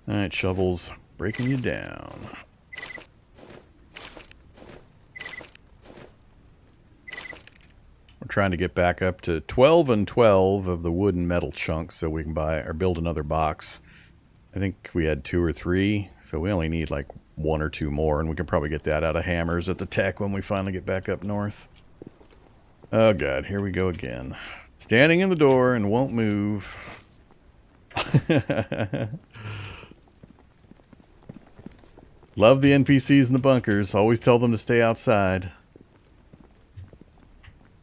Alright, shovels breaking you down. We're trying to get back up to 12 and 12 of the wood and metal chunks so we can buy or build another box. I think we had 2 or 3, so we only need like 1 or 2 more, and we can probably get that out of hammers at the tech when we finally get back up north. Oh god, here we go again. Standing in the door and won't move. Love the NPCs in the bunkers. Always tell them to stay outside.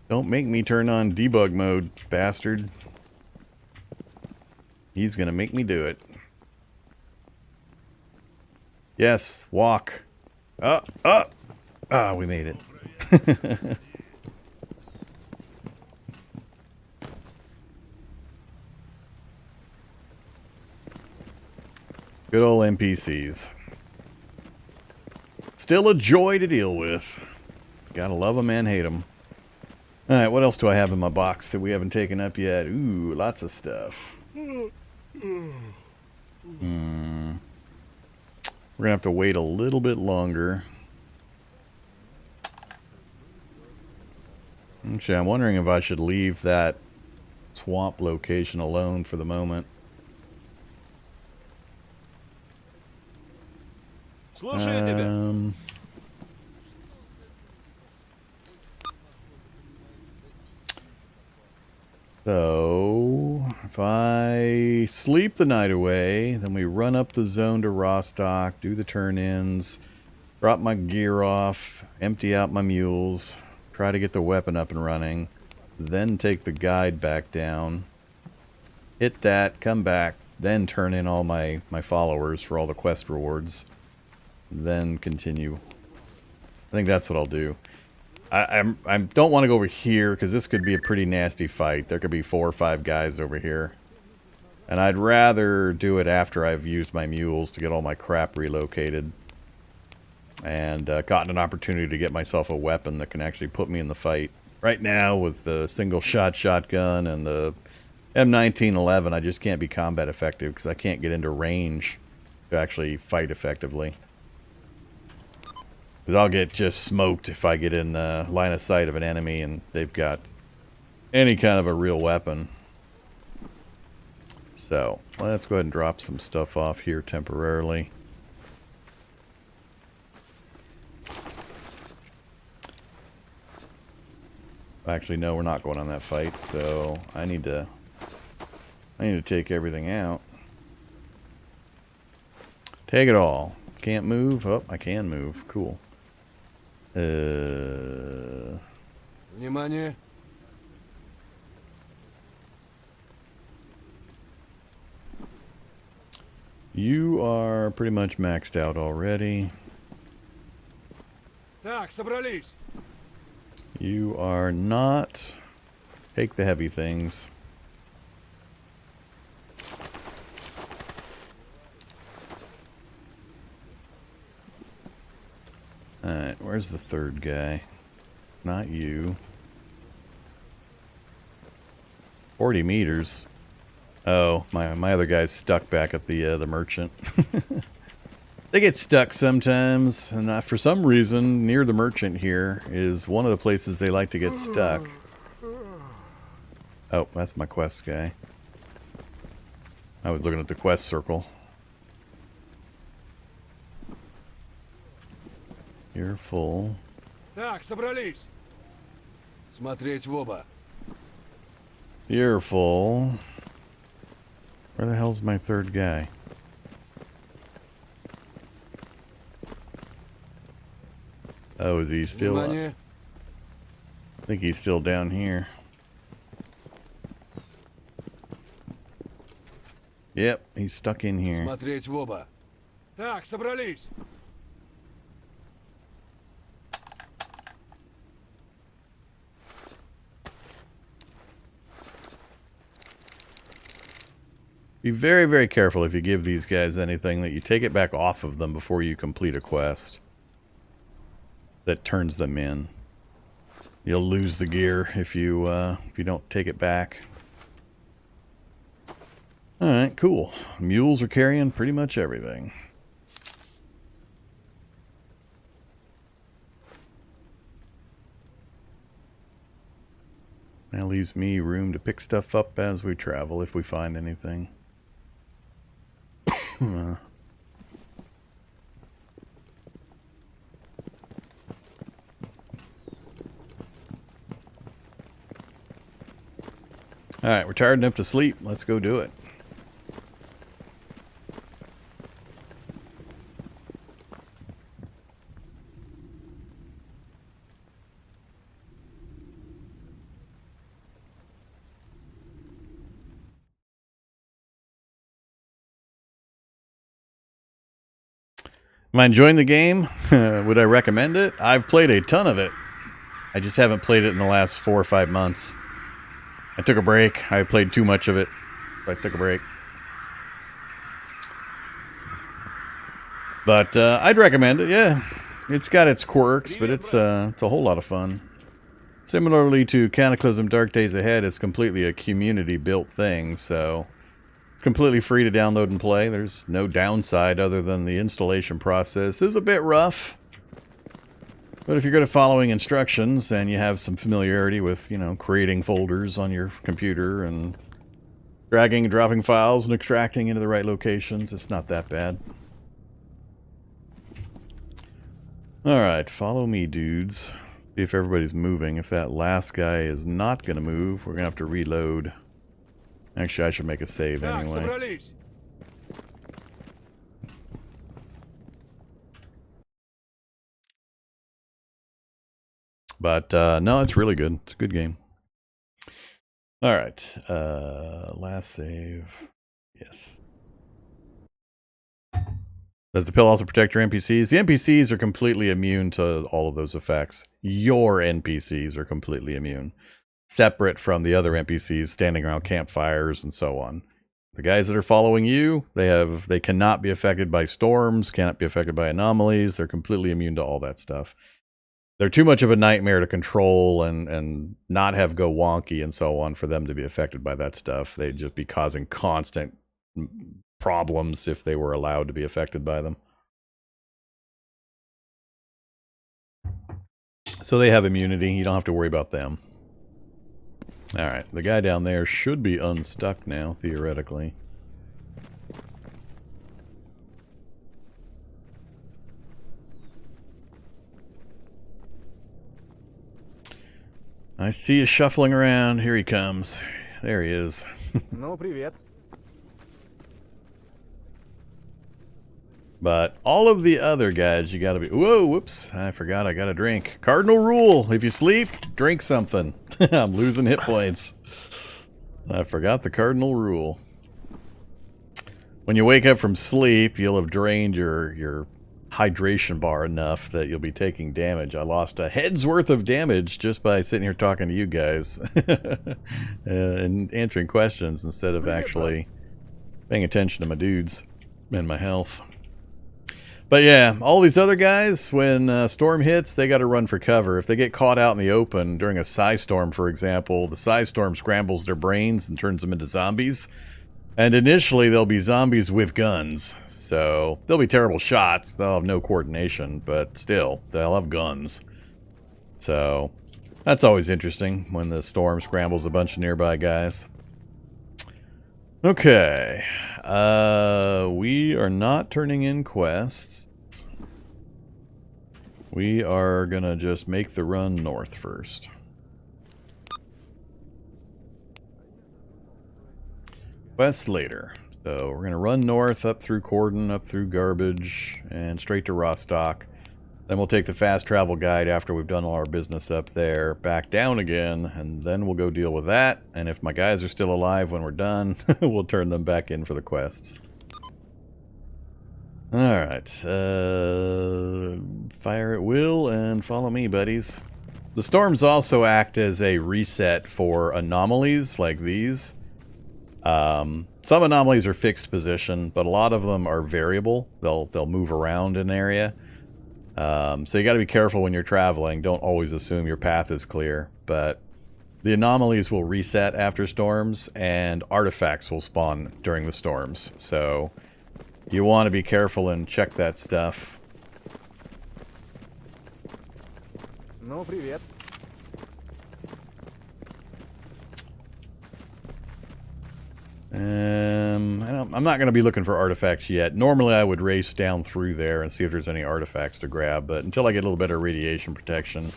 Don't make me turn on debug mode, bastard. He's gonna make me do it. Yes, walk. We made it. Good old NPCs. Still a joy to deal with. Gotta love them and hate them. Alright, what else do I have in my box that we haven't taken up yet? Ooh, lots of stuff. We're gonna have to wait a little bit longer. Actually, I'm wondering if I should leave that swamp location alone for the moment. So, if I sleep the night away, then we run up the zone to Rostock, do the turn-ins, drop my gear off, empty out my mules, try to get the weapon up and running, then take the guide back down, hit that, come back, then turn in all my followers for all the quest rewards, then continue. I think that's what I'll do. I don't want to go over here because this could be a pretty nasty fight. There could be 4 or 5 guys over here. And I'd rather do it after I've used my mules to get all my crap relocated. And gotten an opportunity to get myself a weapon that can actually put me in the fight. Right now with the single shot shotgun and the M1911 I just can't be combat effective because I can't get into range to actually fight effectively. Because I'll get just smoked if I get in line of sight of an enemy and they've got any kind of a real weapon. So, let's go ahead and drop some stuff off here temporarily. Actually, no, we're not going on that fight, so I need to take everything out. Take it all. Can't move? Oh, I can move. Cool. Внимание. You are pretty much maxed out already. Так, собрались. You are not. Take the heavy things. Alright, where's the third guy? Not you. 40 meters. Oh, my other guy's stuck back at the merchant. They get stuck sometimes, and for some reason, near the merchant here is one of the places they like to get stuck. Oh, that's my quest guy. I was looking at the quest circle. You're full. Так, собрались. Смотреть в оба. You're full. Where the hell's my third guy? Oh, is he still up? Внимание. I think he's still down here. Yep, he's stuck in here. Смотреть в оба. Так, собрались. Be very, very careful if you give these guys anything that you take it back off of them before you complete a quest that turns them in. You'll lose the gear if you don't take it back. Alright, cool. Mules are carrying pretty much everything. That leaves me room to pick stuff up as we travel if we find anything. Alright, we're tired enough to sleep. Let's go do it. Am I enjoying the game? Would I recommend it? I've played a ton of it. I just haven't played it in the last 4 or 5 months. I took a break. I played too much of it. I took a break. But I'd recommend it, yeah. It's got its quirks, but it's a whole lot of fun. Similarly to Cataclysm Dark Days Ahead, it's completely a community-built thing, so it's completely free to download and play. There's no downside other than the installation process is a bit rough. But if you're good at following instructions and you have some familiarity with, you know, creating folders on your computer and dragging and dropping files and extracting into the right locations, it's not that bad. Alright, follow me, dudes. See if everybody's moving. If that last guy is not going to move, we're going to have to reload. Actually, I should make a save anyway. But, no, it's really good. It's a good game. Alright, last save. Yes. Does the pill also protect your NPCs? The NPCs are completely immune to all of those effects. Your NPCs are completely immune. Separate from the other NPCs standing around campfires and so on. The guys that are following you, they cannot be affected by storms, cannot be affected by anomalies. They're completely immune to all that stuff. They're too much of a nightmare to control and not have go wonky and so on for them to be affected by that stuff. They'd just be causing constant problems if they were allowed to be affected by them. So they have immunity. You don't have to worry about them. Alright, the guy down there should be unstuck now, theoretically. I see you shuffling around. Here he comes. There he is. Ну, привет. But all of the other guys, you gotta be... Whoa, whoops. I forgot I gotta drink. Cardinal rule. If you sleep, drink something. I'm losing hit points. I forgot the cardinal rule. When you wake up from sleep, you'll have drained your hydration bar enough that you'll be taking damage. I lost a head's worth of damage just by sitting here talking to you guys. And answering questions instead of actually paying attention to my dudes and my health. But yeah, all these other guys, when storm hits, they got to run for cover. If they get caught out in the open during a psi storm, for example, the psi storm scrambles their brains and turns them into zombies. And initially, they'll be zombies with guns. So they'll be terrible shots. They'll have no coordination, but still, they'll have guns. So that's always interesting when the storm scrambles a bunch of nearby guys. Okay. We are not turning in quests. We are gonna just make the run north first. Quests later. So we're gonna run north, up through Cordon, up through Garbage, and straight to Rostock. Then we'll take the fast travel guide after we've done all our business up there, back down again, and then we'll go deal with that. And if my guys are still alive when we're done, we'll turn them back in for the quests. Alright, fire at will and follow me, buddies. The storms also act as a reset for anomalies like these. Some anomalies are fixed position, but a lot of them are variable. They'll move around an area. So you got to be careful when you're traveling. Don't always assume your path is clear. But The anomalies will reset after storms, and artifacts will spawn during the storms. So you want to be careful and check that stuff. Ну, привет. I'm not going to be looking for artifacts yet. Normally I would race down through there and see if there's any artifacts to grab, but until I get a little better radiation protection,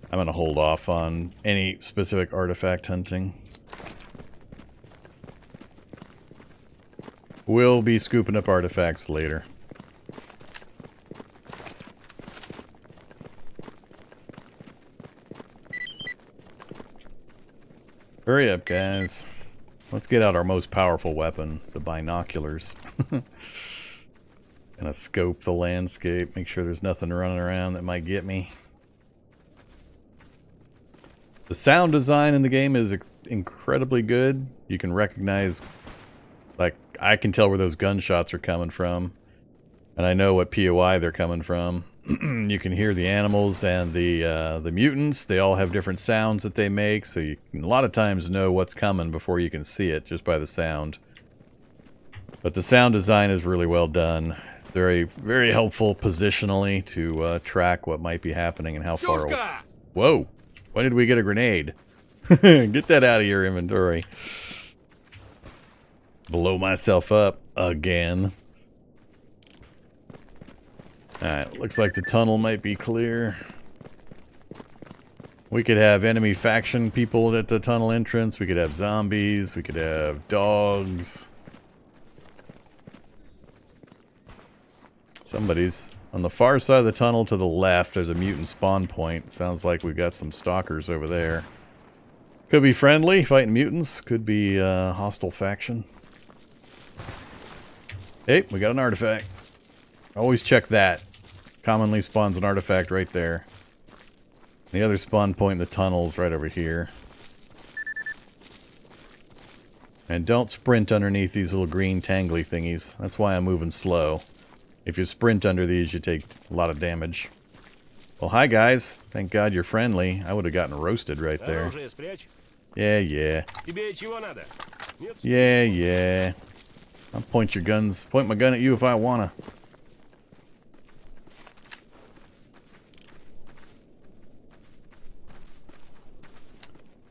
I'm going to hold off on any specific artifact hunting. We'll be scooping up artifacts later. Hurry up, guys. Let's get out our most powerful weapon, the binoculars. Gonna scope the landscape, make sure there's nothing running around that might get me. The sound design in the game is incredibly good. You can recognize, like, I can tell where those gunshots are coming from. And I know what POI they're coming from. You can hear the animals and the mutants. They all have different sounds that they make, so you can a lot of times know what's coming before you can see it just by the sound. But the sound design is really well done. Very, very helpful positionally to track what might be happening and how far away. Whoa! When did we get a grenade? Get that out of your inventory. Blow myself up again. Alright, looks like the tunnel might be clear. We could have enemy faction people at the tunnel entrance. We could have zombies. We could have dogs. Somebody's on the far side of the tunnel to the left. There's a mutant spawn point. Sounds like we've got some stalkers over there. Could be friendly, fighting mutants. Could be hostile faction. Hey, we got an artifact. Always check that. Commonly spawns an artifact right there. The other spawn point in the tunnel's right over here. And don't sprint underneath these little green tangly thingies. That's why I'm moving slow. If you sprint under these, you take a lot of damage. Well, hi guys. Thank God you're friendly. I would have gotten roasted right there. Yeah, yeah. Yeah, yeah. I'll point my gun at you if I wanna.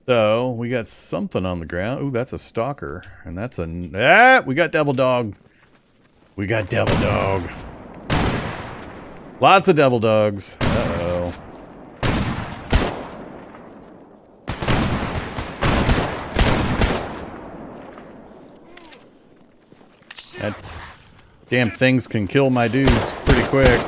So, we got something on the ground. Ooh, that's a stalker. And that's a... Ah! We got devil dog. We got devil dog. Lots of devil dogs. Uh-oh. That damn things can kill my dudes pretty quick.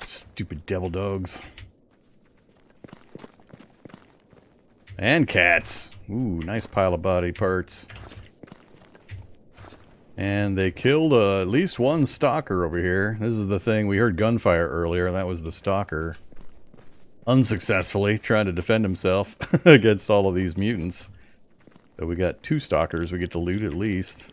Stupid devil dogs. And cats. Ooh, nice pile of body parts. And they killed at least one stalker over here. This is the thing. We heard gunfire earlier, and that was the stalker. Unsuccessfully trying to defend himself against all of these mutants. So we got 2 stalkers we get to loot at least.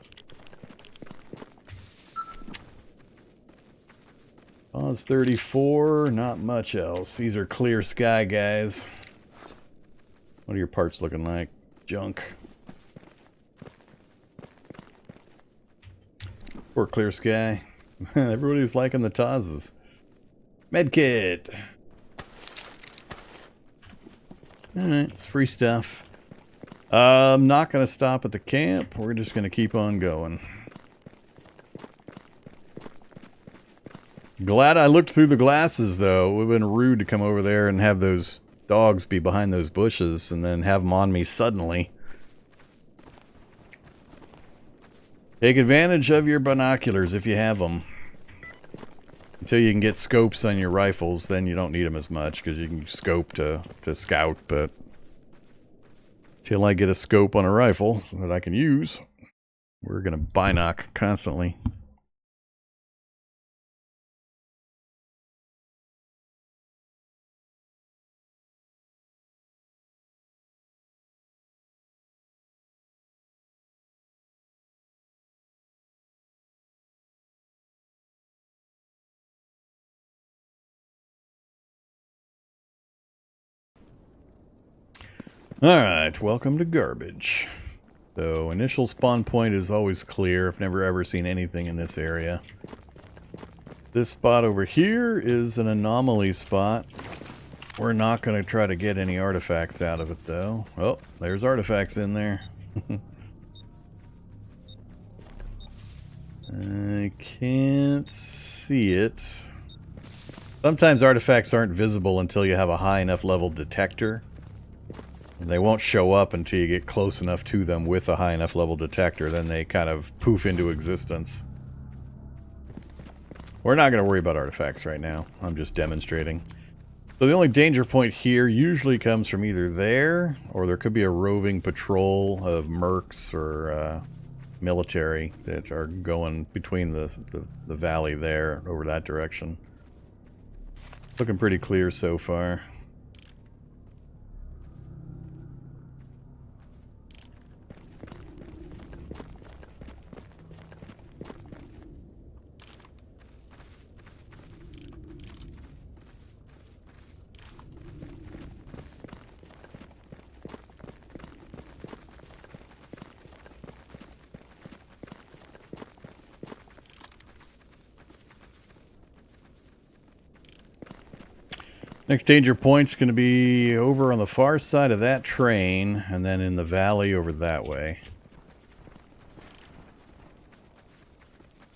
Pause 34, not much else. These are clear sky guys. What are your parts looking like? Junk. Poor clear sky. Everybody's liking the Tazes. Medkit. Alright, it's free stuff. I'm not going to stop at the camp. We're just going to keep on going. Glad I looked through the glasses, though. It would have been rude to come over there and have those dogs be behind those bushes and then have them on me suddenly. Take advantage of your binoculars if you have them. Until you can get scopes on your rifles, then you don't need them as much, because you can scope to scout, but... Till I get a scope on a rifle that I can use, we're going to binoc constantly. Alright, welcome to garbage. So, initial spawn point is always clear. I've never ever seen anything in this area. This spot over here is an anomaly spot. We're not going to try to get any artifacts out of it, though. Oh, there's artifacts in there. I can't see it. Sometimes artifacts aren't visible until you have a high enough level detector. They won't show up until you get close enough to them with a high enough level detector. Then they kind of poof into existence. We're not going to worry about artifacts right now. I'm just demonstrating. So the only danger point here usually comes from either there, or there could be a roving patrol of mercs or military that are going between the valley there over that direction. Looking pretty clear so far. Next danger point's going to be over on the far side of that train, and then in the valley over that way.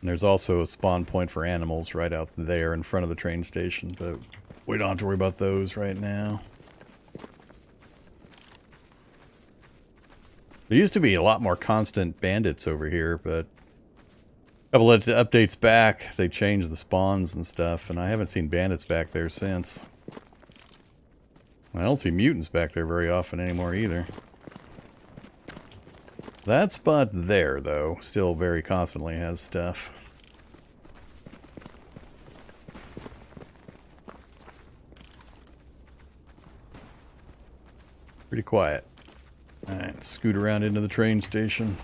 And there's also a spawn point for animals right out there in front of the train station, but we don't have to worry about those right now. There used to be a lot more constant bandits over here, but a couple of updates back, they changed the spawns and stuff, and I haven't seen bandits back there since. I don't see mutants back there very often anymore either. That spot there, though, still very constantly has stuff. Pretty quiet. Alright, scoot around into the train station.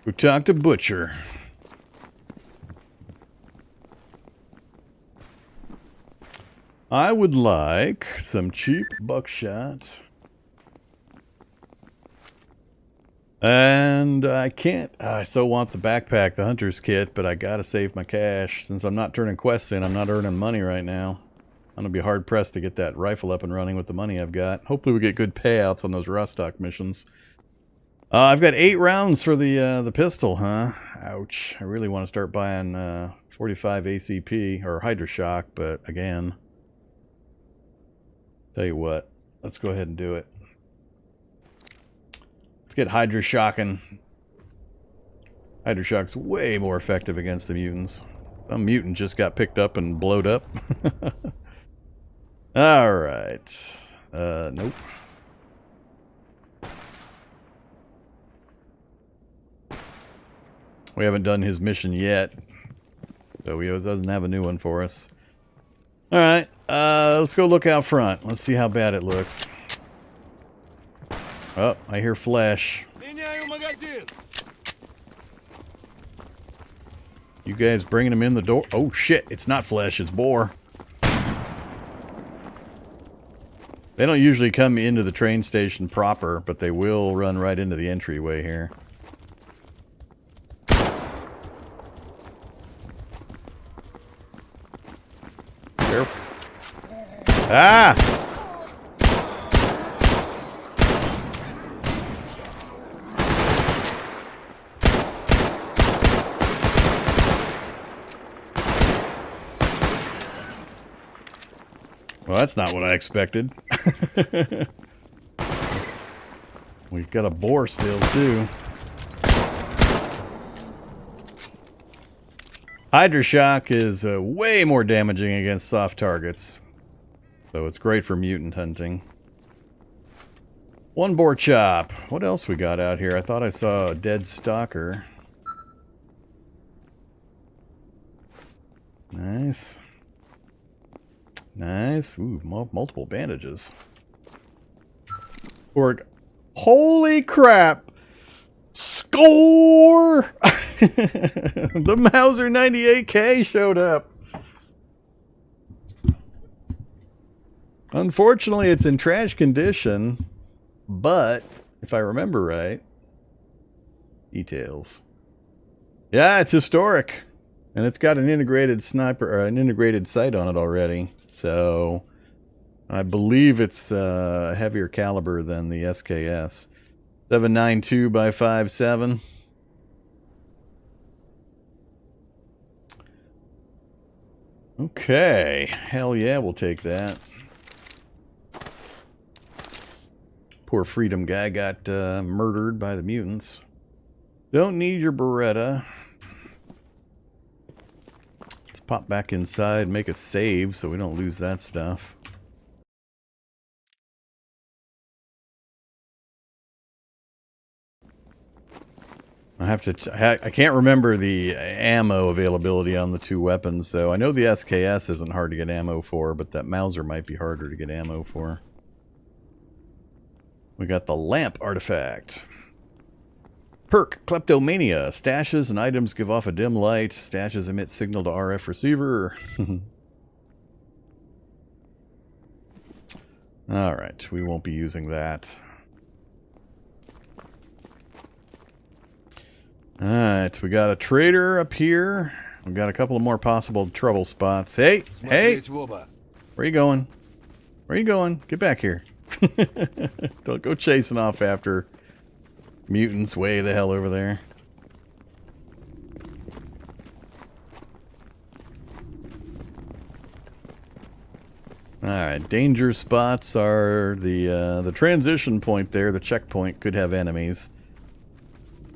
Go talk to Butcher. I would like some cheap buckshot. And I can't... I so want the backpack, the hunter's kit, but I gotta save my cash. Since I'm not turning quests in, I'm not earning money right now. I'm gonna be hard-pressed to get that rifle up and running with the money I've got. Hopefully we get good payouts on those Rostock missions. I've got 8 rounds for the pistol, huh? Ouch. I really want to start buying 45 ACP, or Hydroshock, but again... Tell you what, let's go ahead and do it. Let's get Hydroshocking. Hydroshock's way more effective against the mutants. Some mutant just got picked up and blowed up. Alright. Nope. We haven't done his mission yet. So he doesn't have a new one for us. Alright, let's go look out front. Let's see how bad it looks. Oh, I hear flesh. You guys bringing him in the door? Oh shit, it's not flesh, it's boar. They don't usually come into the train station proper, but they will run right into the entryway here. Careful. Ah! Well, that's not what I expected. We've got a boar still, too. Hydroshock is way more damaging against soft targets. So it's great for mutant hunting. One boar chop. What else we got out here? I thought I saw a dead stalker. Nice. Nice. Ooh, multiple bandages. Org. Holy crap! Score! The Mauser 98K showed up. Unfortunately, it's in trash condition, but if I remember right, details. Yeah, it's historic, and it's got an integrated sniper or an integrated sight on it already. So I believe it's a heavier caliber than the SKS. 7.92 by 5.7. Okay, hell yeah, we'll take that. Poor Freedom guy got murdered by the mutants. Don't need your Beretta. Let's pop back inside, make a save so we don't lose that stuff. I can't remember the ammo availability on the two weapons, though. I know the SKS isn't hard to get ammo for, but that Mauser might be harder to get ammo for. We got the lamp artifact. Perk, Kleptomania. Stashes and items give off a dim light. Stashes emit signal to RF receiver. Alright, we won't be using that. Alright, we got a trader up here. We got a couple of more possible trouble spots. Hey! Hey! Where are you going? Where are you going? Get back here. Don't go chasing off after mutants way the hell over there. Alright, danger spots are the transition point there. The checkpoint could have enemies.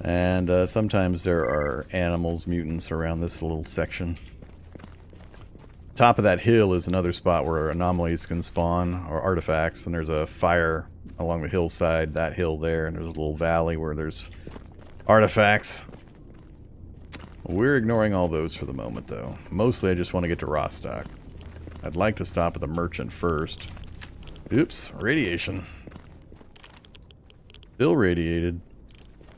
And sometimes there are animals, mutants around this little section. Top of that hill is another spot where anomalies can spawn, or artifacts, and there's a fire along the hillside, that hill there, and there's a little valley where there's artifacts. We're ignoring all those for the moment, though. Mostly I just want to get to Rostock. I'd like to stop at the merchant first. Oops, radiation. Still radiated.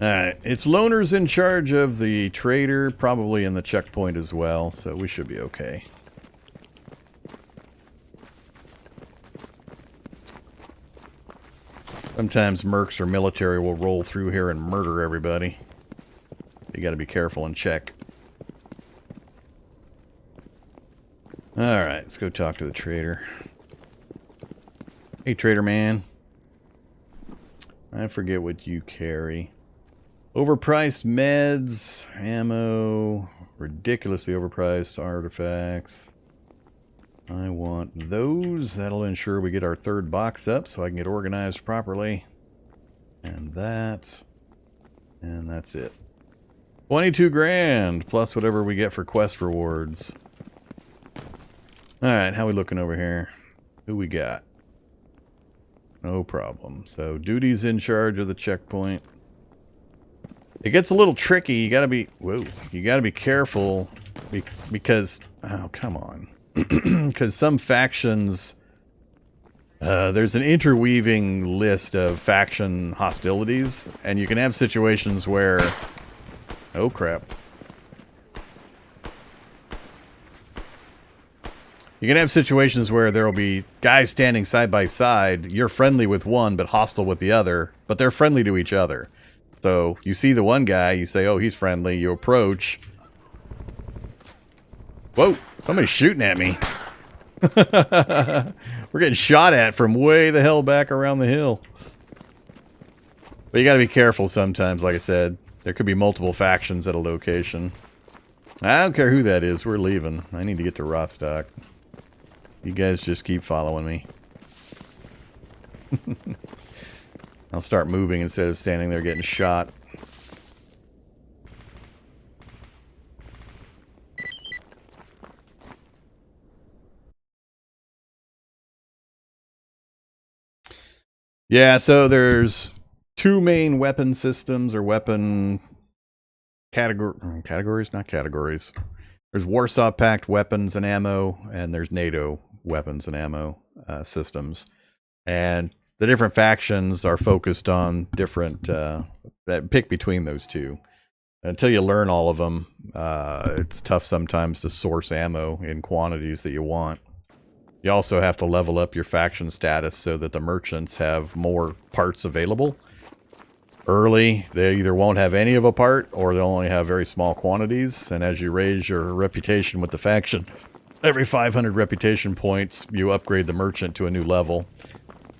Alright, it's Loner's in charge of the trader, probably in the checkpoint as well, so we should be okay. Sometimes mercs or military will roll through here and murder everybody. You gotta be careful and check. Alright, let's go talk to the trader. Hey, trader man. I forget what you carry. Overpriced meds, ammo, ridiculously overpriced artifacts. I want those. That'll ensure we get our third box up so I can get organized properly. And that. And that's it. 22 grand plus whatever we get for quest rewards. Alright, how we looking over here? Who we got? No problem. So, duty's in charge of the checkpoint. It gets a little tricky. You gotta be... Whoa. You gotta be careful. Because... Oh, come on. Because some factions... there's an interweaving list of faction hostilities. And you can have situations where... Oh, crap. You can have situations where there will be guys standing side by side. You're friendly with one, but hostile with the other. But they're friendly to each other. So, you see the one guy, you say, oh, he's friendly. You approach. Whoa, somebody's shooting at me. We're getting shot at from way the hell back around the hill. But you gotta be careful sometimes, like I said. There could be multiple factions at a location. I don't care who that is, we're leaving. I need to get to Rostock. You guys just keep following me. I'll start moving instead of standing there getting shot. Yeah, so there's two main weapon systems or weapon categories, not categories. There's Warsaw Pact weapons and ammo, and there's NATO weapons and ammo systems. And the different factions are focused on different, pick between those two. Until you learn all of them, it's tough sometimes to source ammo in quantities that you want. You also have to level up your faction status so that the merchants have more parts available. Early, they either won't have any of a part, or they'll only have very small quantities. And as you raise your reputation with the faction, every 500 reputation points, you upgrade the merchant to a new level.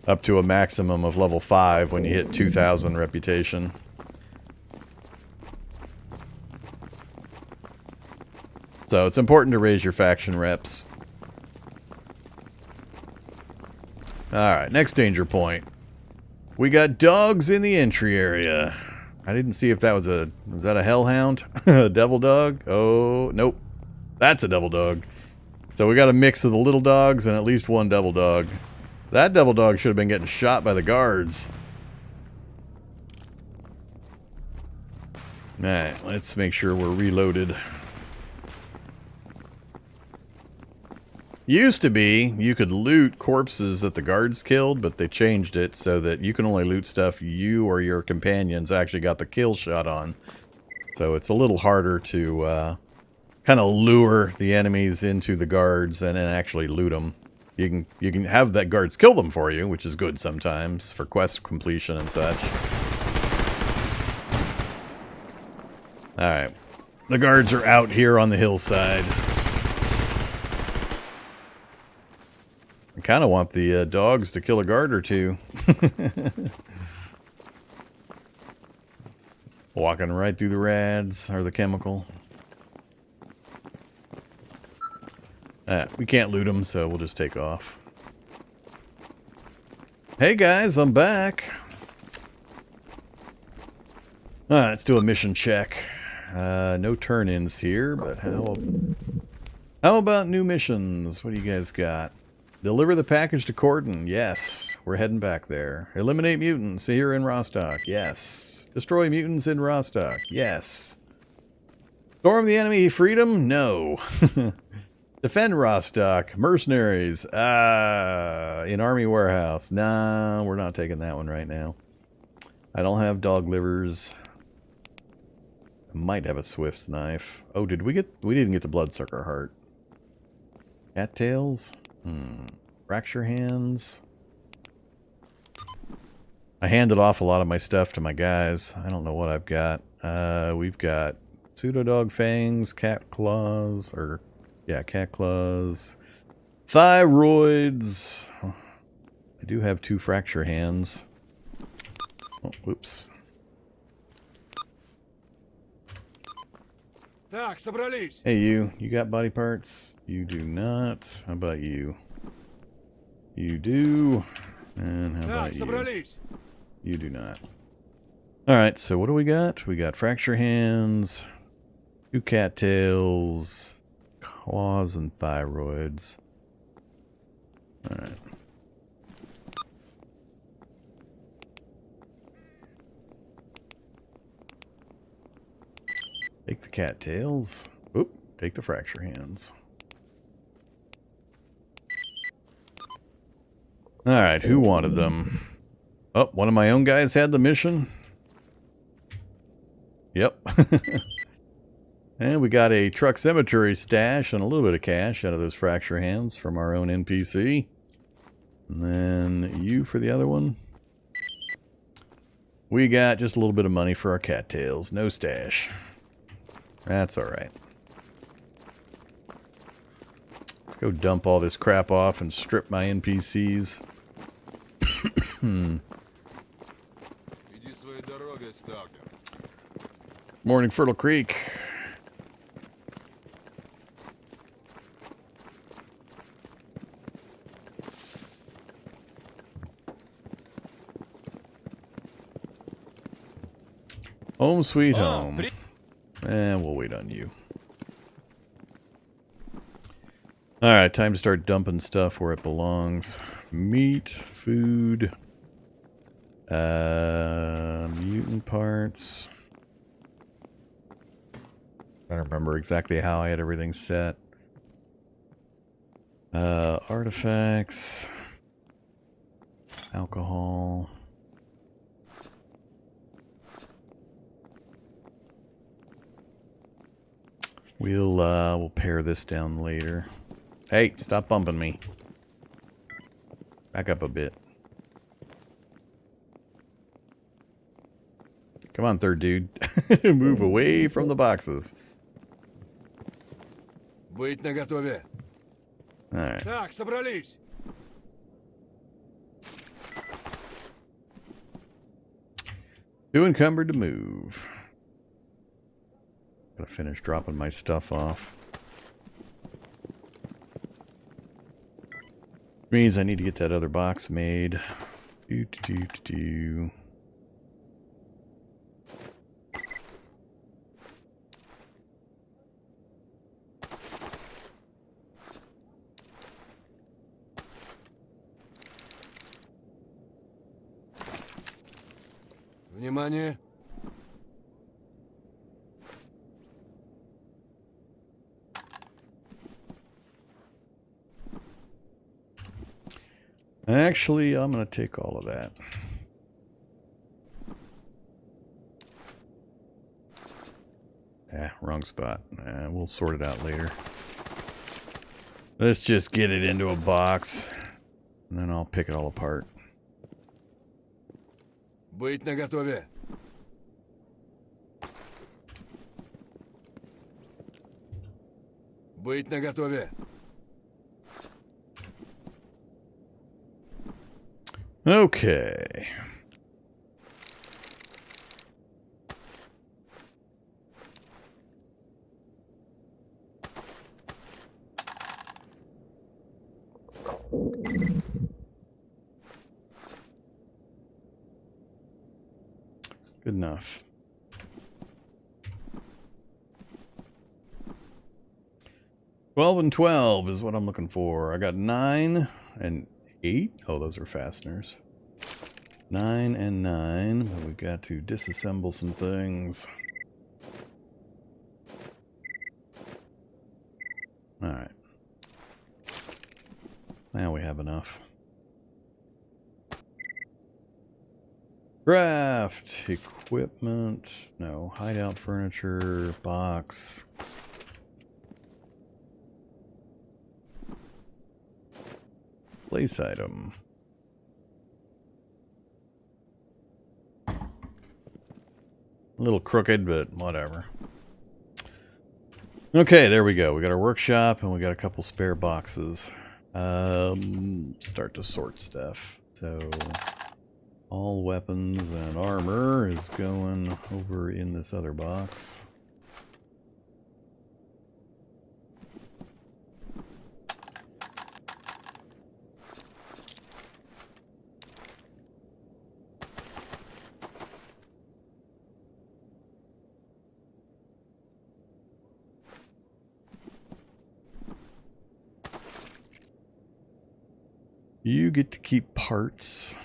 Up to a maximum of level 5 when you hit 2,000 reputation. So it's important to raise your faction reps. Alright, next danger point. We got dogs in the entry area. I didn't see if that was that a hellhound? A devil dog? Oh, nope. That's a devil dog. So we got a mix of the little dogs and at least one devil dog. That devil dog should have been getting shot by the guards. Alright, let's make sure we're reloaded. Used to be, you could loot corpses that the guards killed, but they changed it so that you can only loot stuff you or your companions actually got the kill shot on. So it's a little harder to kind of lure the enemies into the guards and then actually loot them. You can have that guards kill them for you, which is good sometimes for quest completion and such. Alright. The guards are out here on the hillside. I kind of want the dogs to kill a guard or two. Walking right through the rads, or the chemical. We can't loot them, so we'll just take off. Hey guys, I'm back. Alright, let's do a mission check. No turn-ins here, but how about new missions? What do you guys got? Deliver the package to Cordon. Yes, we're heading back there. Eliminate mutants here in Rostock. Yes. Destroy mutants in Rostock. Yes. Storm the enemy freedom? No. Defend Rostock. Mercenaries. In Army Warehouse. Nah, we're not taking that one right now. I don't have dog livers. I might have a Swift's knife. Oh, did we get... We didn't get the Bloodsucker heart. Cattails? Fracture hands. I handed off a lot of my stuff to my guys. I don't know what I've got. We've got pseudo-dog fangs, cat claws, or... Yeah, cat claws. Thyroids. I do have 2 fracture hands. Oh, whoops. Так, собрались. Hey, you got body parts? You do not. How about you? You do. And how about you? Собрались. You do not. Alright, so what do we got? We got fracture hands, 2 cattails, claws, and thyroids. Alright. Take the cattails. Oop, take the fracture hands. Alright, who wanted them? Oh, one of my own guys had the mission. Yep. And we got a truck cemetery stash and a little bit of cash out of those fracture hands from our own NPC. And then you for the other one. We got just a little bit of money for our cattails. No stash. That's alright. Let's go dump all this crap off and strip my NPCs. Morning, Fertile Creek. Home sweet home. And we'll wait on you. Alright, time to start dumping stuff where it belongs. Meat, food, mutant parts. I don't remember exactly how I had everything set. Artifacts, alcohol. We'll pare this down later. Hey, stop bumping me. Back up a bit. Come on, third dude. Move away from the boxes. Быть наготове. Alright. Так, собрались. Too encumbered to move. Gotta finish dropping my stuff off. Means I need to get that other box made. Do. Внимание. Actually, I'm going to take all of that. Wrong spot. We'll sort it out later. Let's just get it into a box, and then I'll pick it all apart. Быть наготове. Быть наготове. Okay. Good enough. 12 and 12 is what I'm looking for. I got 9 and 8. Oh, those are fasteners. 9 and 9, but we got to disassemble some things. Alright. Now we have enough. Craft, equipment, no, hideout furniture, box. Place item. A little crooked, but whatever. Okay, there we go. We got our workshop and we got a couple spare boxes. Start to sort stuff. So all weapons and armor is going over in this other box. You get to keep parts.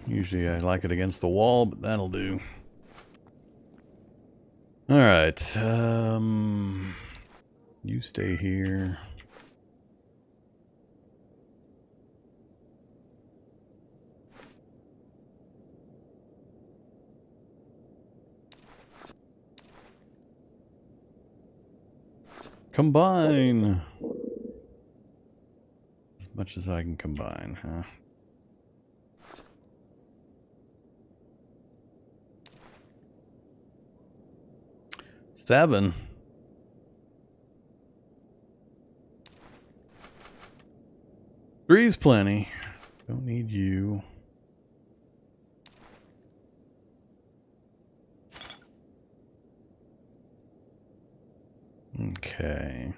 Usually I like it against the wall, but that'll do. Alright, you stay here. Combine! much as I can combine, huh? Seven. Three's plenty. Don't need you. Okay.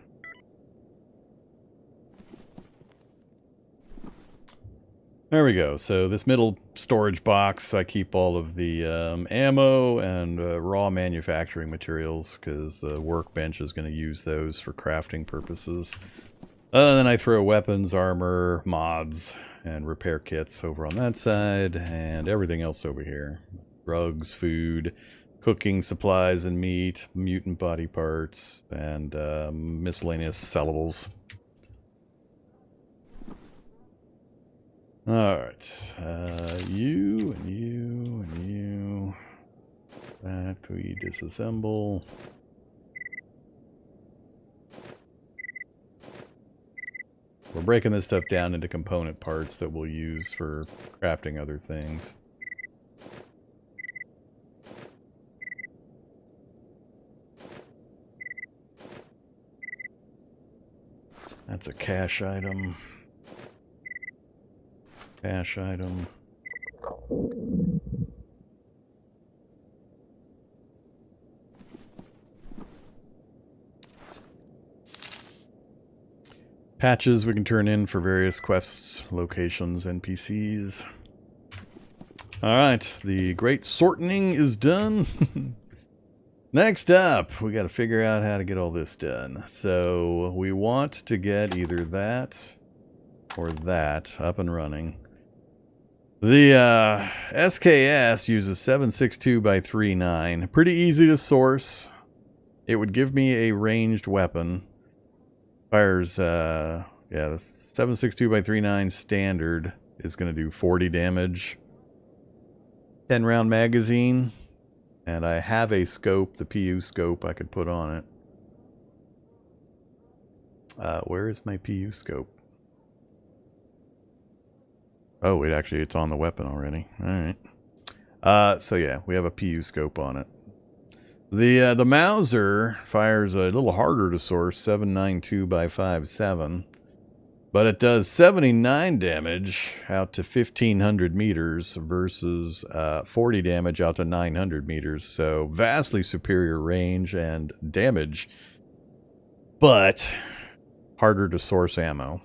There we go. So this middle storage box, I keep all of the ammo and raw manufacturing materials because the workbench is going to use those for crafting purposes. Then I throw weapons, armor, mods, and repair kits over on that side, and everything else over here. Drugs, food, cooking supplies and meat, mutant body parts, and miscellaneous sellables. Alright, you and you and you. That we disassemble. We're breaking this stuff down into component parts that we'll use for crafting other things. That's a cache item. Cache item. Patches we can turn in for various quests, locations, NPCs. Alright, the great sorting is done. Next up, we got to figure out how to get all this done. So we want to get either that or that up and running. The SKS uses 7.62 by 3.9. Pretty easy to source. It would give me a ranged weapon. Fires, yeah, the 7.62 by 3.9 standard is going to do 40 damage. 10 round magazine. And I have a scope, the PU scope I could put on it. Where is my PU scope? Oh, wait, actually, it's on the weapon already. Alright. So yeah, we have a PU scope on it. The Mauser fires a little harder to source, 7.92 by 5.7. But it does 79 damage out to 1,500 meters versus 40 damage out to 900 meters. So vastly superior range and damage, but harder to source ammo.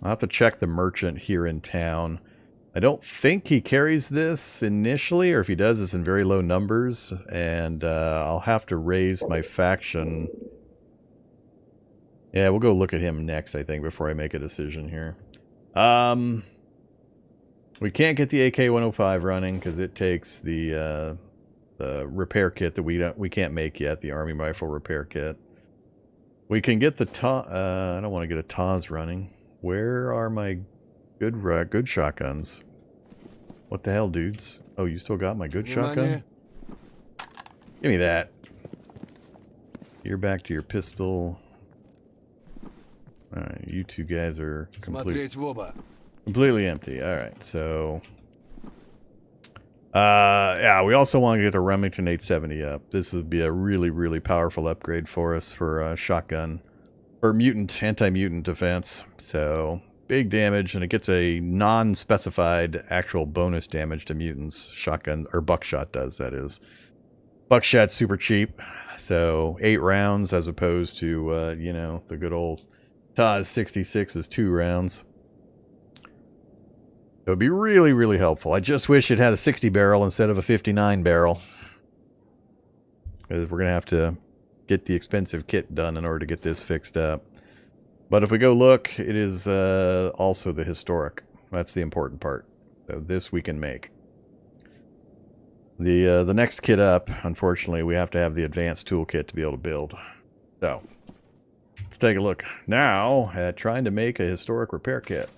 I'll have to check the merchant here in town. I don't think he carries this initially, or if he does, it's in very low numbers. And I'll have to raise my faction. Yeah, we'll go look at him next, I think, before I make a decision here. We can't get the AK-105 running because it takes the repair kit that we can't make yet, the Army Rifle repair kit. We can get the I don't want to get a TAS running. Where are my good shotguns? What the hell, dudes? Oh, you still got my good shotgun? Give me that. You're back to your pistol. Alright, you two guys are completely empty. Alright, so... yeah, we also want to get the Remington 870 up. This would be a really, really powerful upgrade for us for shotgun. For mutant, anti-mutant defense. So, big damage, and it gets a non-specified actual bonus damage to mutants. Shotgun, or buckshot does, that is. Buckshot's super cheap. So, 8 rounds as opposed to, you know, the good old TAS 66 is 2 rounds. It would be really, really helpful. I just wish it had a 60 barrel instead of a 59 barrel. Because we're going to have to get the expensive kit done in order to get this fixed up. But if we go look, it is also the historic. That's the important part. So this we can make. The next kit up, unfortunately, we have to have the advanced toolkit to be able to build. So, let's take a look now at trying to make a historic repair kit.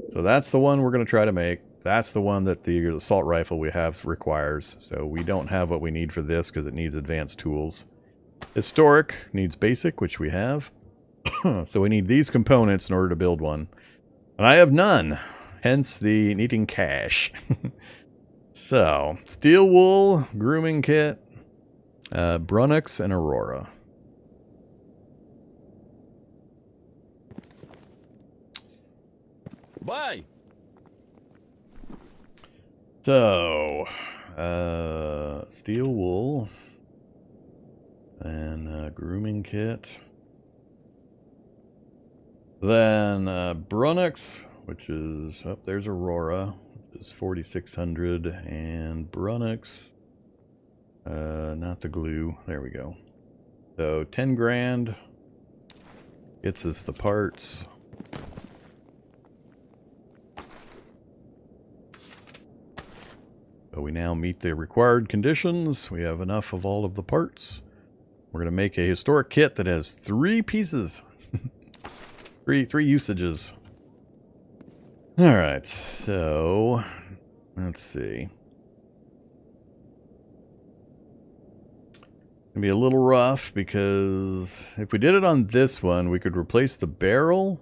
So that's the one we're going to try to make. That's the one that the assault rifle we have requires. So we don't have what we need for this because it needs advanced tools. Historic needs basic, which we have. So we need these components in order to build one. And I have none. Hence the needing cash. So, steel wool, grooming kit, Brunux, and Aurora. Bye. So, steel wool and grooming kit. Then Brunux, which is there's Aurora, which is 4,600, and Brunux, not the glue. There we go. So 10 grand gets us the parts. So we now meet the required conditions. We have enough of all of the parts. We're going to make a historic kit that has 3 pieces. three usages. Alright, so let's see. It'll be a little rough because if we did it on this one, we could replace the barrel.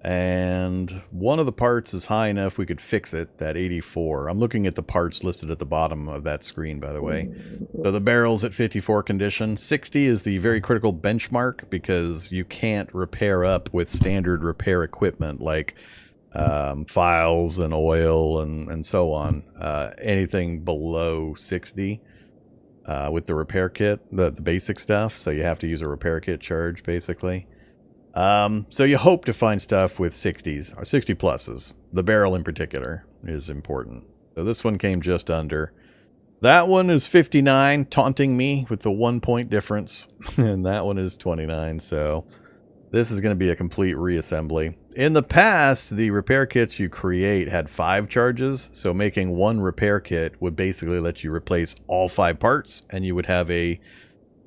And one of the parts is high enough we could fix it, that 84. I'm looking at the parts listed at the bottom of that screen, by the way. So the barrel's at 54 condition. 60 is the very critical benchmark because you can't repair up with standard repair equipment like files and oil and so on. Anything below 60 with the repair kit, the basic stuff. So you have to use a repair kit charge, basically. So you hope to find stuff with 60s, or 60 pluses. The barrel in particular is important. So this one came just under. That one is 59, taunting me with the 1 point difference. And that one is 29, so this is going to be a complete reassembly. In the past, the repair kits you create had 5 charges, so making one repair kit would basically let you replace all 5 parts, and you would have a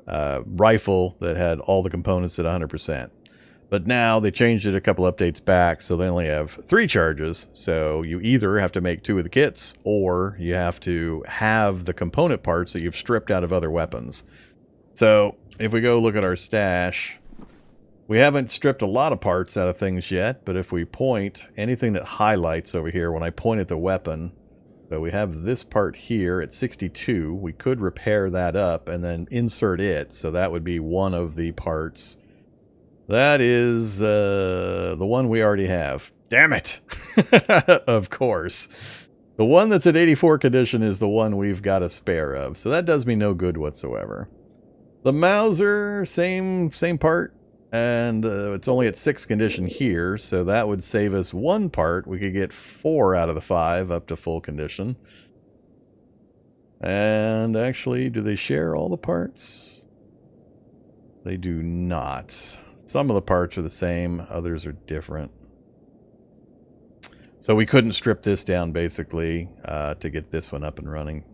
rifle that had all the components at 100%. But now they changed it a couple updates back, so they only have 3 charges. So you either have to make 2 of the kits, or you have to have the component parts that you've stripped out of other weapons. So if we go look at our stash, we haven't stripped a lot of parts out of things yet, but if we point, anything that highlights over here, when I point at the weapon, so we have this part here at 62, we could repair that up and then insert it, so that would be one of the parts. That is the one we already have. Damn it! Of course. The one that's at 84 condition is the one we've got a spare of, so that does me no good whatsoever. The Mauser, same part, and it's only at 6 condition here, so that would save us 1 part. We could get 4 out of the 5 up to full condition. And actually, do they share all the parts? They do not. Some of the parts are the same, others are different. So we couldn't strip this down, basically, to get this one up and running.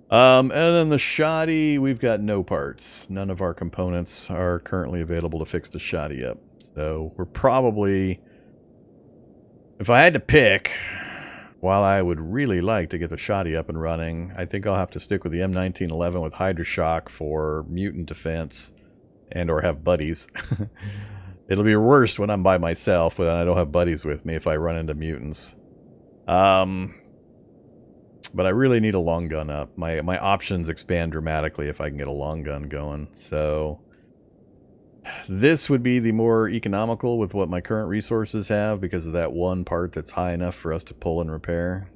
And then the shoddy, we've got no parts. None of our components are currently available to fix the shoddy up. So we're probably... If I had to pick, while I would really like to get the shoddy up and running, I think I'll have to stick with the M1911 with Hydroshock for mutant defense. And or have buddies. It'll be worse when I'm by myself, but I don't have buddies with me if I run into mutants. But I really need a long gun up. My options expand dramatically if I can get a long gun going. So this would be the more economical with what my current resources have because of that one part that's high enough for us to pull and repair.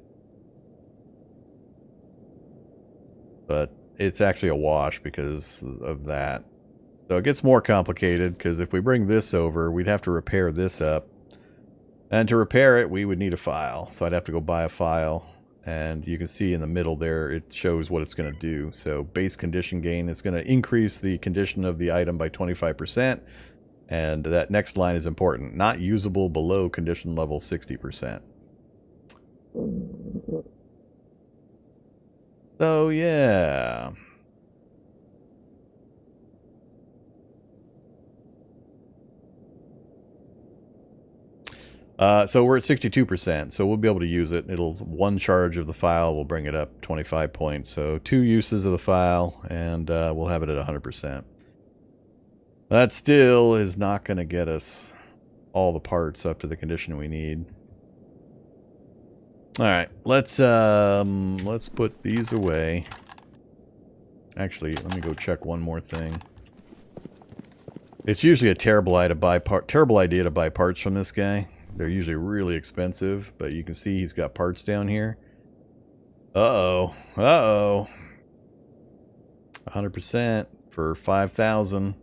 But it's actually a wash because of that. So it gets more complicated because if we bring this over, we'd have to repair this up. And to repair it, we would need a file. So I'd have to go buy a file. And you can see in the middle there, it shows what it's going to do. So base condition gain is going to increase the condition of the item by 25%. And that next line is important. Not usable below condition level 60%. So yeah... So we're at 62%, so we'll be able to use it. It'll 1 charge of the file will bring it up 25 points. So 2 uses of the file, and we'll have it at 100%. That still is not going to get us all the parts up to the condition we need. All right, let's put these away. Actually, let me go check one more thing. It's usually a terrible idea to buy parts from this guy. They're usually really expensive, but you can see he's got parts down here. Uh-oh. Uh-oh. 100% for 5,000.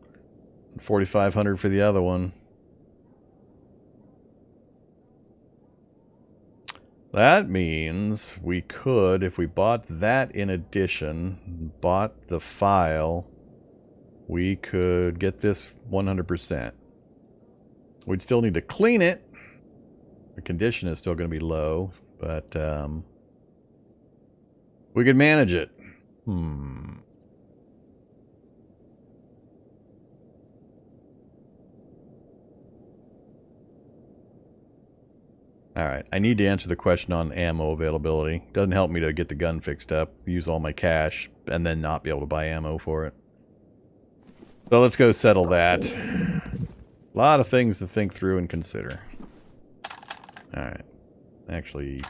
4,500 for the other one. That means we could, if we bought that in addition, bought the file, we could get this 100%. We'd still need to clean it. The condition is still going to be low, but we could manage it. Alright, I need to answer the question on ammo availability. Doesn't help me to get the gun fixed up, use all my cash, and then not be able to buy ammo for it. So let's go settle that. A lot of things to think through and consider. Alright. Actually,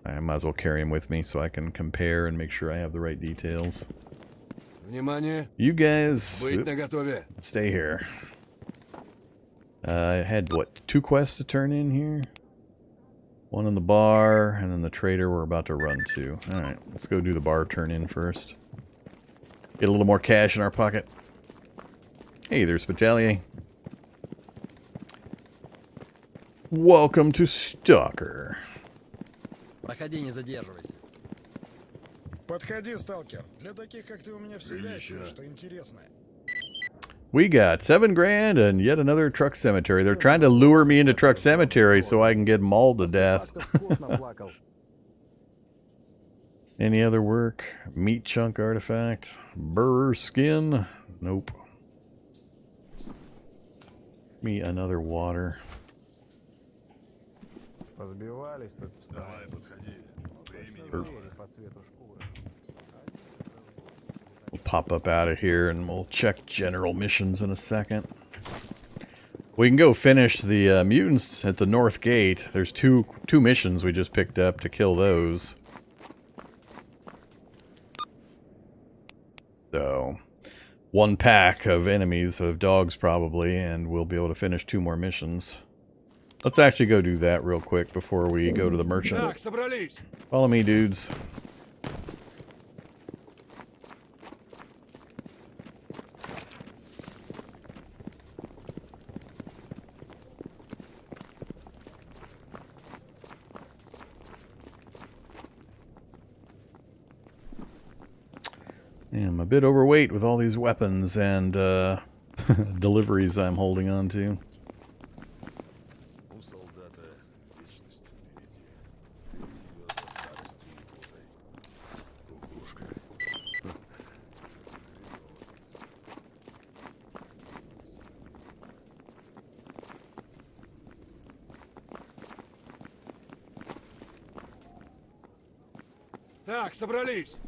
I might as well carry him with me so I can compare and make sure I have the right details. Внимание! You guys Быть наготове! stay here. I had, what, 2 quests to turn in here? One in the bar, and then the trader we're about to run to. Alright, let's go do the bar turn in first. Get a little more cash in our pocket. Hey, there's Battalier. Welcome to Stalker. Проходи, не задерживайся. Подходи, сталкер. Для таких, как ты, у меня всегда есть что интересное. We got 7 grand and yet another truck cemetery. They're trying to lure me into truck cemetery so I can get mauled to death. Any other work? Meat chunk artifact? Burr skin? Nope. Me another water. Разбивались тут. Давай, подходи. Времени Or- мало. По цвету шкуры. We'll pop up out of here and we'll check general missions in a second. We can go finish the mutants at the north gate. There's two missions we just picked up to kill those. So, 1 pack of enemies, of dogs probably, and we'll be able to finish 2 more missions. Let's actually go do that real quick before we go to the merchant. Так, собрались! Follow me, dudes. Yeah, I'm a bit overweight with all these weapons and deliveries I'm holding on to. У солдата вечность впереди. Ты ее со старости не путай. Кукушка. Так, собрались!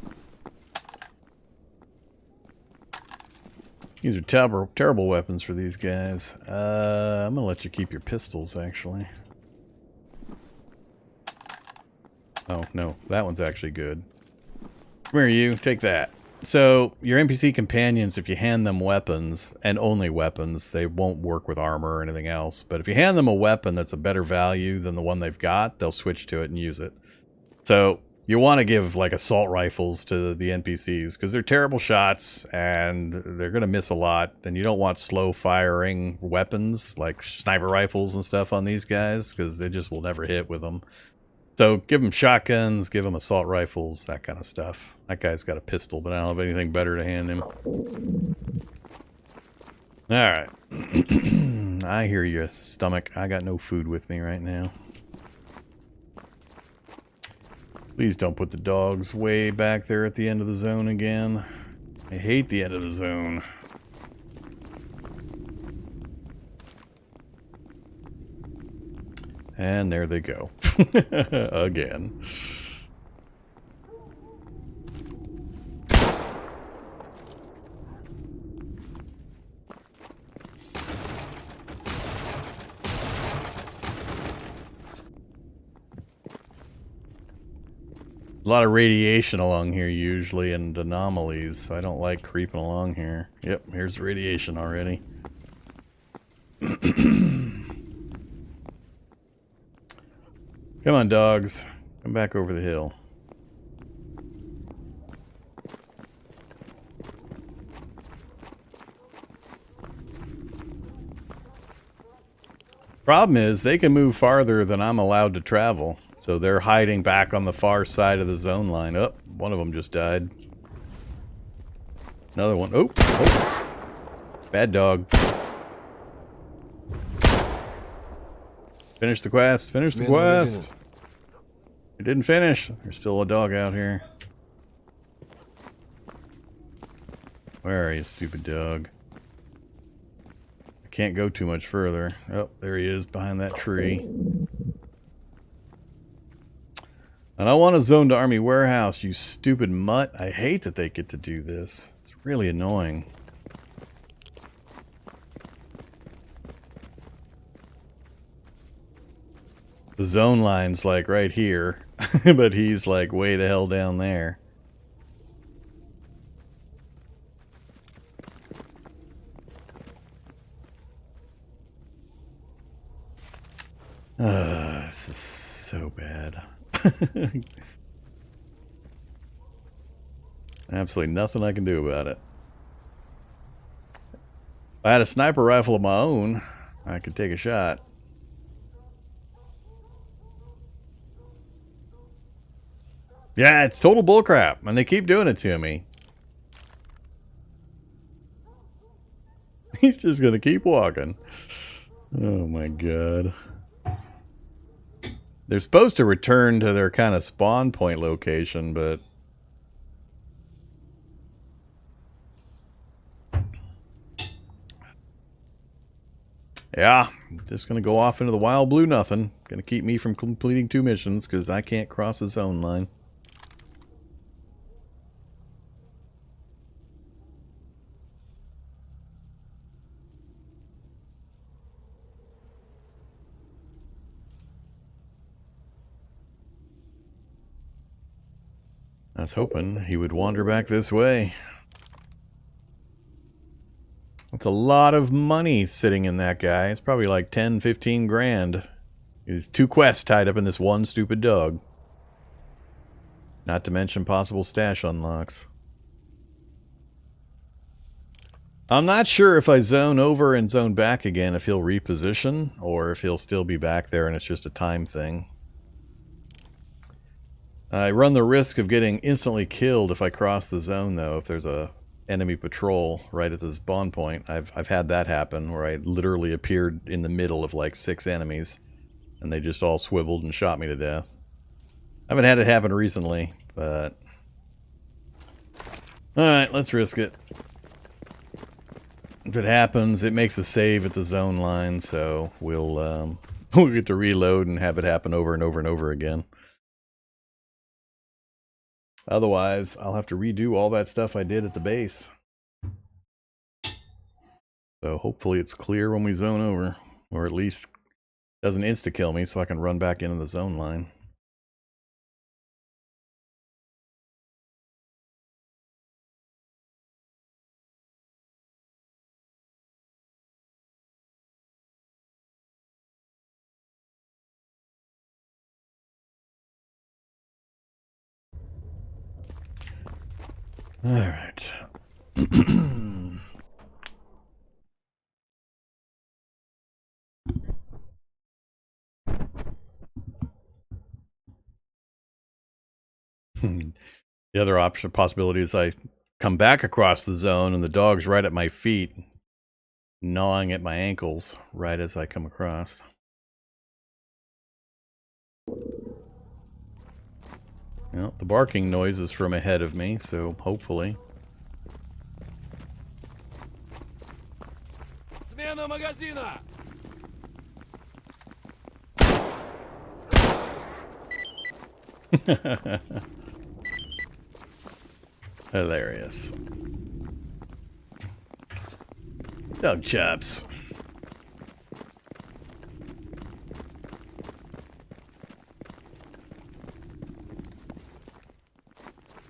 These are terrible weapons for these guys. I'm gonna let you keep your pistols, actually. Oh, no. That one's actually good. Come here, you. Take that. So, your NPC companions, if you hand them weapons, and only weapons, they won't work with armor or anything else. But if you hand them a weapon that's a better value than the one they've got, they'll switch to it and use it. So, you want to give, like, assault rifles to the NPCs, because they're terrible shots, and they're going to miss a lot, and you don't want slow-firing weapons, like sniper rifles and stuff on these guys, because they just will never hit with them. So, give them shotguns, give them assault rifles, that kind of stuff. That guy's got a pistol, but I don't have anything better to hand him. Alright. I hear you, stomach. I got no food with me right now. Please don't put the dogs way back there at the end of the zone again. I hate the end of the zone. And there they go. Again. lot of radiation along here usually and anomalies, so I don't like creeping along here. Yep, here's the radiation already. Come on, dogs. Come back over the hill. Problem is, they can move farther than I'm allowed to travel. So they're hiding back on the far side of the zone line. Oh, one of them just died. Another one. Oh, oh. Bad dog. Finish the quest. Finish the quest. It didn't finish. There's still a dog out here. Where are you, stupid dog? I can't go too much further. Oh, there he is behind that tree. And I want to zone to Army Warehouse, you stupid mutt. I hate that they get to do this. It's really annoying. The zone line's like right here, but he's like way the hell down there. This is so bad. Absolutely nothing I can do about it. If I had a sniper rifle of my own, I could take a shot. Yeah, it's total bullcrap, and they keep doing it to me. He's just gonna keep walking. Oh my god. They're supposed to return to their kind of spawn point location, but... yeah, just gonna go off into the wild blue nothing. Gonna keep me from completing 2 missions, because I can't cross the zone line. I was hoping he would wander back this way. That's a lot of money sitting in that guy. It's probably like 10, 15 grand. There's 2 quests tied up in this one stupid dog. Not to mention possible stash unlocks. I'm not sure if I zone over and zone back again if he'll reposition, or if he'll still be back there and it's just a time thing. I run the risk of getting instantly killed if I cross the zone, though, if there's a enemy patrol right at the spawn point. I've had that happen, where I literally appeared in the middle of like 6 enemies, and they just all swiveled and shot me to death. I haven't had it happen recently, but... alright, let's risk it. If it happens, it makes a save at the zone line, so we'll get to reload and have it happen over and over and over again. Otherwise, I'll have to redo all that stuff I did at the base. So hopefully it's clear when we zone over, or at least doesn't insta-kill me so I can run back into the zone line. All right. The other option possibility is I come back across the zone and the dog's right at my feet, gnawing at my ankles right as I come across. Well, the barking noise is from ahead of me, so hopefully. Смена магазина! Hilarious. Dog chops.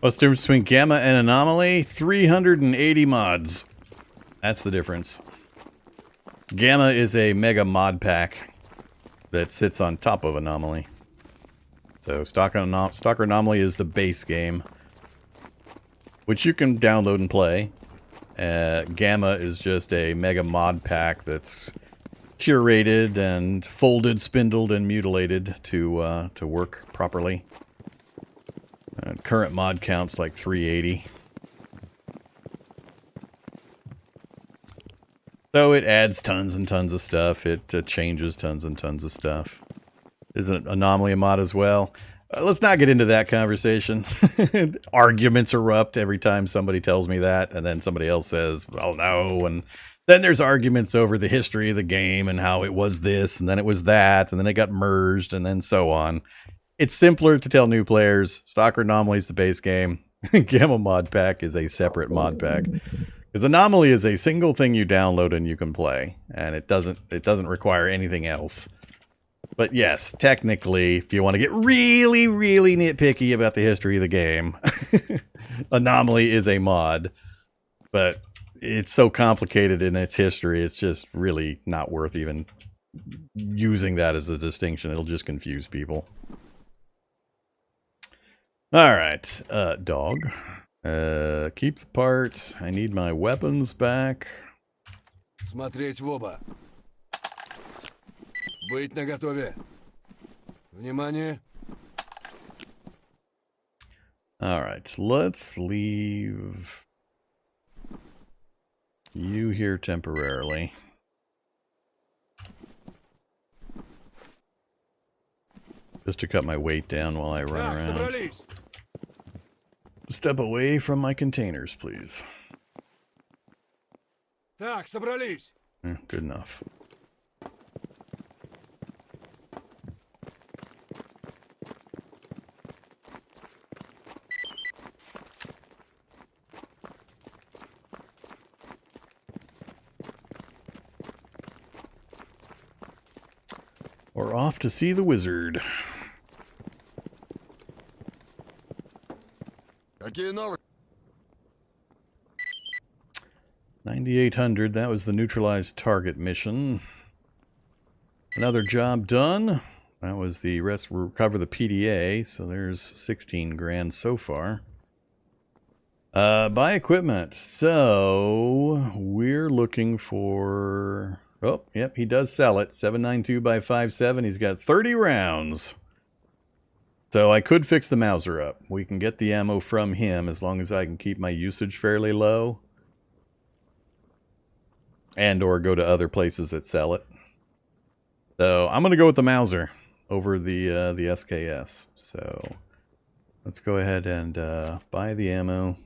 What's the difference between Gamma and Anomaly? 380 mods. That's the difference. Gamma is a mega mod pack that sits on top of Anomaly. So Stalker Anomaly is the base game, which you can download and play. Gamma is just a mega mod pack that's curated and folded, spindled, and mutilated to work properly. Current mod count's like 380. So it adds tons and tons of stuff. It changes tons and tons of stuff. Isn't Anomaly a mod as well? Let's not get into that conversation. Arguments erupt every time somebody tells me that, and then somebody else says, well, no, and then there's arguments over the history of the game and how it was this, and then it was that, and then it got merged, and then so on. It's simpler to tell new players, Stalker Anomaly is the base game. Gamma mod pack is a separate mod pack. Because Anomaly is a single thing you download and you can play, and it doesn't require anything else. But yes, technically, if you want to get really, really nitpicky about the history of the game, Anomaly is a mod. But it's so complicated in its history, it's just really not worth even using that as a distinction. It'll just confuse people. Alright, dog. Keep the part. I need my weapons back. Смотреть в оба. Быть наготове. Внимание. Alright, let's leave you here temporarily. Just to cut my weight down while I run Так, around. собрались. Step away from my containers, please. Так, собрались. Good enough. We're off to see the wizard. Какие новости? 9800, that was the neutralized target mission. Another job done. That was the recover the PDA, so there's 16 grand so far. Buy equipment. So we're looking for... Oh, yep, he does sell it. 792 by 57. He's got 30 rounds. So I could fix the Mauser up. We can get the ammo from him as long as I can keep my usage fairly low. And or go to other places that sell it. So I'm going to go with the Mauser over the SKS. So let's go ahead and buy the ammo.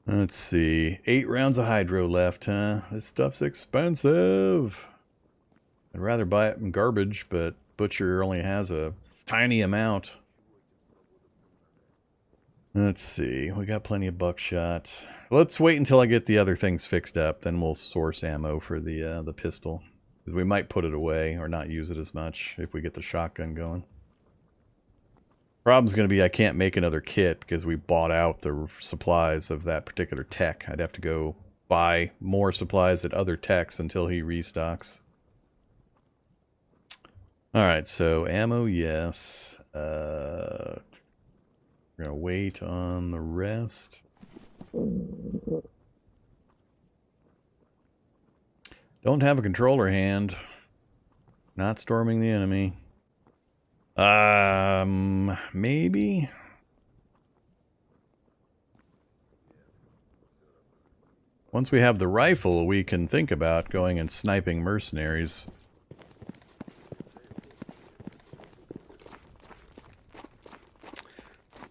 Let's see. 8 rounds of hydro left, huh? This stuff's expensive. I'd rather buy it in garbage, but Butcher only has a tiny amount. Let's see. We got plenty of buckshot. Let's wait until I get the other things fixed up. Then we'll source ammo for the pistol. Because we might put it away or not use it as much if we get the shotgun going. Problem's going to be I can't make another kit because we bought out the supplies of that particular tech. I'd have to go buy more supplies at other techs until he restocks. Alright, so ammo, yes. We're going to wait on the rest. Don't have a controller hand. Not storming the enemy. Maybe? Once we have the rifle, we can think about going and sniping mercenaries.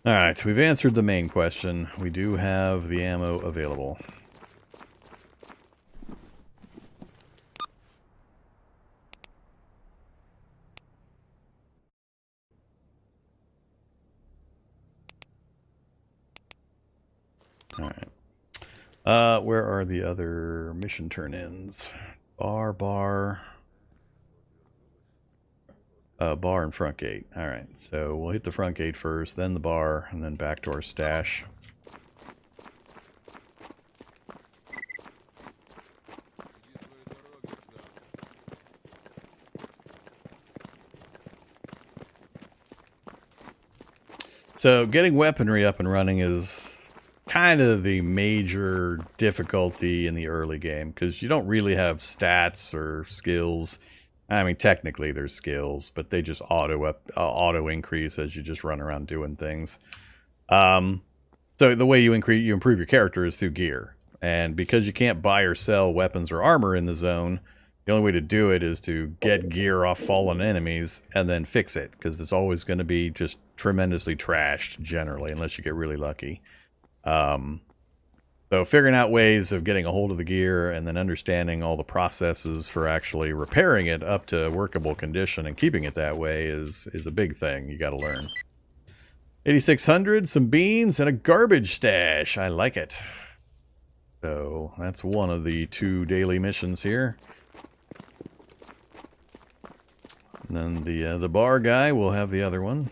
Alright, we've answered the main question. We do have the ammo available. Alright. Where are the other mission turn-ins? Bar. Bar and front gate. All right, so we'll hit the front gate first, then the bar, and then back to our stash. So getting weaponry up and running is kind of the major difficulty in the early game, because you don't really have stats or skills. I mean, technically there's skills, but they just auto increase as you just run around doing things. So the way you improve your character is through gear, and because you can't buy or sell weapons or armor in the zone, the only way to do it is to get gear off fallen enemies and then fix it, because it's always going to be just tremendously trashed generally, unless you get really lucky. So figuring out ways of getting a hold of the gear and then understanding all the processes for actually repairing it up to workable condition and keeping it that way is a big thing you got to learn. 8,600, some beans, and a garbage stash. I like it. So that's one of the 2 daily missions here. And then the bar guy will have the other one.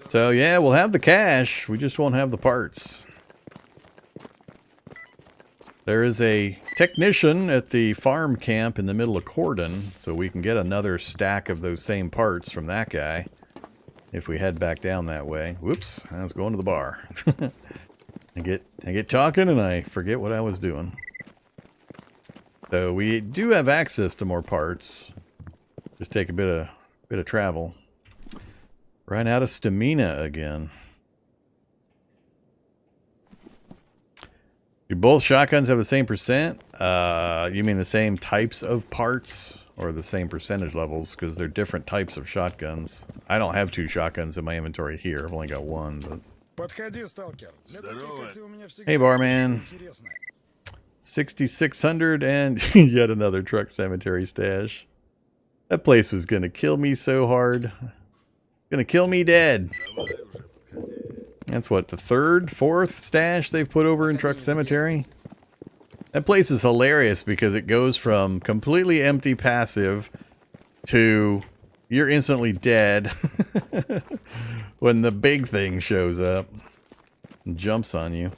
So yeah, we'll have the cash, we just won't have the parts. There is a technician at the farm camp in the middle of Cordon, so we can get another stack of those same parts from that guy if we head back down that way. Whoops, I was going to the bar. I get talking and I forget what I was doing. So we do have access to more parts. Just take a bit of travel. Ran out of stamina again. Do both shotguns have the same percent? You mean the same types of parts or the same percentage levels? Because they're different types of shotguns. I don't have 2 shotguns in my inventory here. I've only got 1. But... Подходи, сталкер. Для таких, как ты, у меня всегда Hey, barman. интересно. 6,600 and yet another truck cemetery stash. That place was gonna kill me so hard. Gonna kill me dead. That's what, the 3rd, 4th stash they've put over in Truck Cemetery? That place is hilarious because it goes from completely empty passive to you're instantly dead when the big thing shows up and jumps on you.